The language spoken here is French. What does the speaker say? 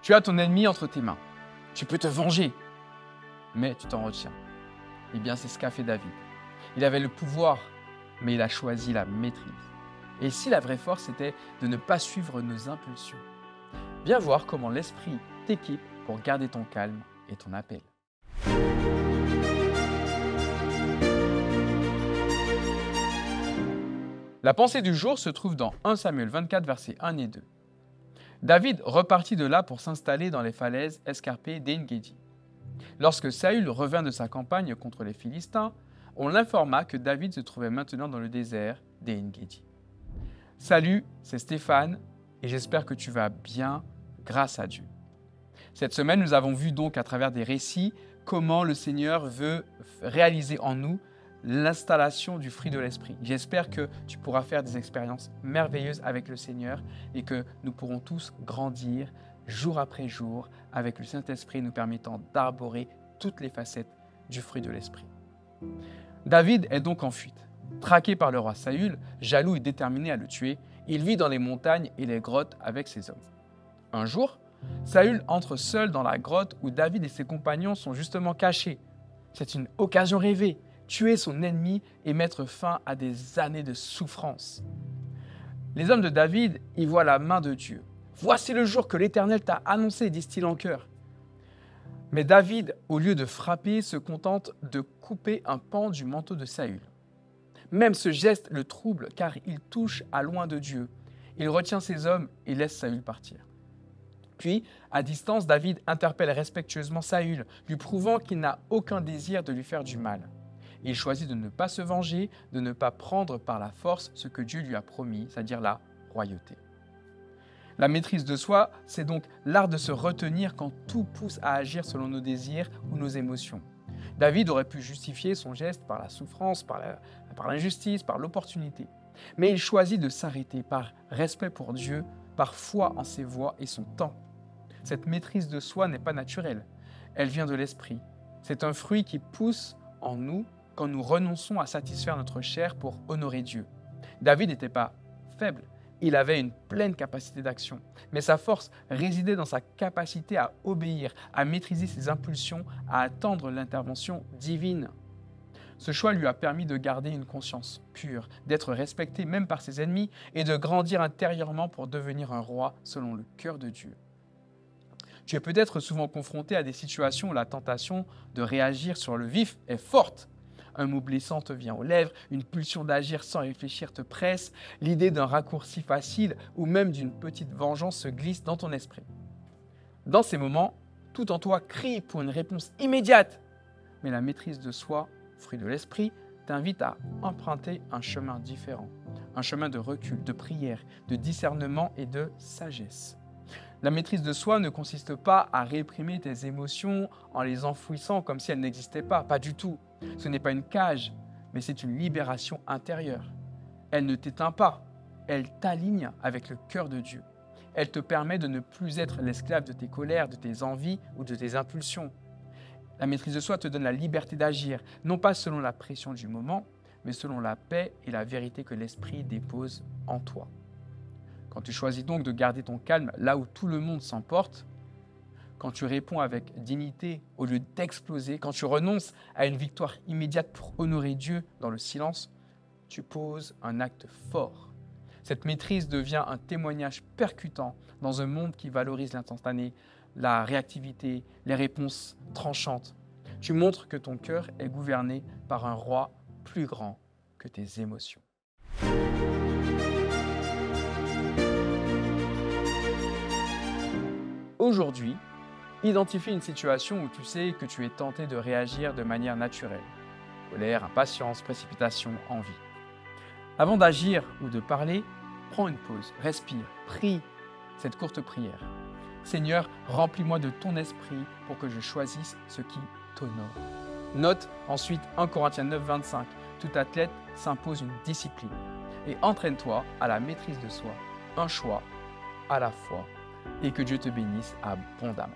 Tu as ton ennemi entre tes mains. Tu peux te venger, mais tu t'en retiens. Eh bien, c'est ce qu'a fait David. Il avait le pouvoir, mais il a choisi la maîtrise. Et ici, la vraie force était de ne pas suivre nos impulsions. Viens voir comment l'esprit t'équipe pour garder ton calme et ton appel. La pensée du jour se trouve dans 1 Samuel 24, versets 1 et 2. David repartit de là pour s'installer dans les falaises escarpées d'En-Gedi. Lorsque Saül revint de sa campagne contre les Philistins, on l'informa que David se trouvait maintenant dans le désert d'En-Gedi. Salut, c'est Stéphane et j'espère que tu vas bien grâce à Dieu. Cette semaine, nous avons vu donc à travers des récits comment le Seigneur veut réaliser en nous l'installation du fruit de l'Esprit. J'espère que tu pourras faire des expériences merveilleuses avec le Seigneur et que nous pourrons tous grandir jour après jour avec le Saint-Esprit nous permettant d'arborer toutes les facettes du fruit de l'Esprit. David est donc en fuite. Traqué par le roi Saül, jaloux et déterminé à le tuer, il vit dans les montagnes et les grottes avec ses hommes. Un jour, Saül entre seul dans la grotte où David et ses compagnons sont justement cachés. C'est une occasion rêvée, tuer son ennemi et mettre fin à des années de souffrance. Les hommes de David y voient la main de Dieu. « Voici le jour que l'Éternel t'a annoncé », disent-ils en chœur. Mais David, au lieu de frapper, se contente de couper un pan du manteau de Saül. Même ce geste le trouble car il touche à loin de Dieu. Il retient ses hommes et laisse Saül partir. Puis, à distance, David interpelle respectueusement Saül, lui prouvant qu'il n'a aucun désir de lui faire du mal. Il choisit de ne pas se venger, de ne pas prendre par la force ce que Dieu lui a promis, c'est-à-dire la royauté. La maîtrise de soi, c'est donc l'art de se retenir quand tout pousse à agir selon nos désirs ou nos émotions. David aurait pu justifier son geste par la souffrance, par l'injustice, par l'opportunité. Mais il choisit de s'arrêter par respect pour Dieu, par foi en ses voies et son temps. Cette maîtrise de soi n'est pas naturelle, elle vient de l'esprit. C'est un fruit qui pousse en nous quand nous renonçons à satisfaire notre chair pour honorer Dieu. David n'était pas faible, il avait une pleine capacité d'action. Mais sa force résidait dans sa capacité à obéir, à maîtriser ses impulsions, à attendre l'intervention divine. Ce choix lui a permis de garder une conscience pure, d'être respecté même par ses ennemis et de grandir intérieurement pour devenir un roi selon le cœur de Dieu. Tu es peut-être souvent confronté à des situations où la tentation de réagir sur le vif est forte. Un mot blessant te vient aux lèvres, une pulsion d'agir sans réfléchir te presse, l'idée d'un raccourci facile ou même d'une petite vengeance se glisse dans ton esprit. Dans ces moments, tout en toi crie pour une réponse immédiate. Mais la maîtrise de soi, fruit de l'esprit, t'invite à emprunter un chemin différent, un chemin de recul, de prière, de discernement et de sagesse. La maîtrise de soi ne consiste pas à réprimer tes émotions en les enfouissant comme si elles n'existaient pas du tout. Ce n'est pas une cage, mais c'est une libération intérieure. Elle ne t'éteint pas, elle t'aligne avec le cœur de Dieu. Elle te permet de ne plus être l'esclave de tes colères, de tes envies ou de tes impulsions. La maîtrise de soi te donne la liberté d'agir, non pas selon la pression du moment, mais selon la paix et la vérité que l'Esprit dépose en toi. Quand tu choisis donc de garder ton calme là où tout le monde s'emporte, quand tu réponds avec dignité au lieu d'exploser, quand tu renonces à une victoire immédiate pour honorer Dieu dans le silence, tu poses un acte fort. Cette maîtrise devient un témoignage percutant dans un monde qui valorise l'instantané, la réactivité, les réponses tranchantes. Tu montres que ton cœur est gouverné par un roi plus grand que tes émotions. Aujourd'hui, identifie une situation où tu sais que tu es tenté de réagir de manière naturelle. Colère, impatience, précipitation, envie. Avant d'agir ou de parler, prends une pause, respire, prie cette courte prière. Seigneur, remplis-moi de ton esprit pour que je choisisse ce qui t'honore. Note ensuite 1 Corinthiens 9, 25. Tout athlète s'impose une discipline. Et entraîne-toi à la maîtrise de soi, un choix à la fois. Et que Dieu te bénisse abondamment.